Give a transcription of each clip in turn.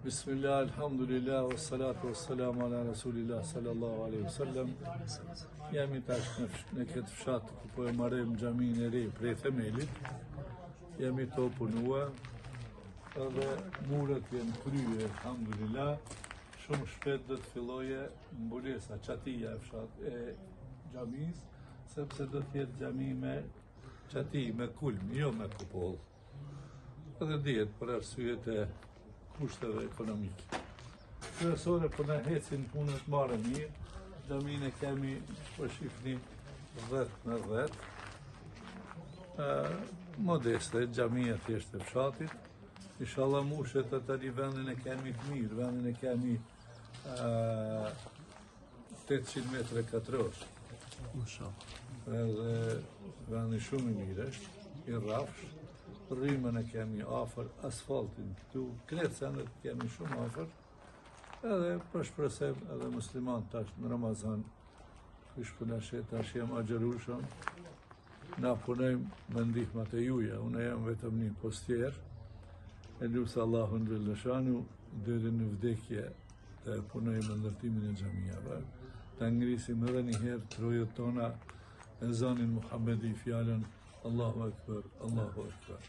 Bismillah, alhamdulillah, wa salatu wa salamu ala rasulillah sallallahu alaihi wasallam. Jemi tash në këtë fshat ku po e marrim xhamin e re prej themelit. Jemi të punua edhe muret janë krye, alhamdulillah. Shumë shpejt do të filloje mbulesa, çatia e fshat e xhamis, sepse do të jetë xhami me çati, me kulm, jo me kupoll. Edhe dihet për arsyet e kushteve ekonomike. Kryesore po na hecin punët marrë mirë, xhamin e kemi po shifni 10/10. Modeste, xhamia thjesht e fshatit. Inshallah mushet të tani vendin e kemi të mirë, vendin e kemi 800 metra katrosh. Edhe vendi shumë i mirë është, i rrafsh. Rrymën e kemi afër, asfaltin këtu, kretë sendet kemi shumë afër, edhe për shpresem edhe musliman tash në Ramazan, kush puna shet tash jam agjerushëm, na punojmë me ndihmat e juja, unë jam vetëm një postier, e lusë Allahun Gjellëshanu, deri në vdekje të punojmë në ndërtimin e xhamijave, të ngrisim edhe një herë të rojët tona e zanin Muhammedi fjallën Allahu Akbar, Allahu Akbar.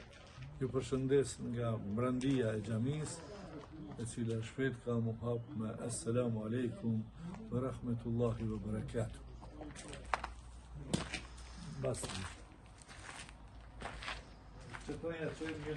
Ju përshëndes nga mbrandia e xhamis, e cila shpejt ka mu hap me Assalamu alaikum wa rahmetullahi wa barakatuh. Basta. Që toja, që e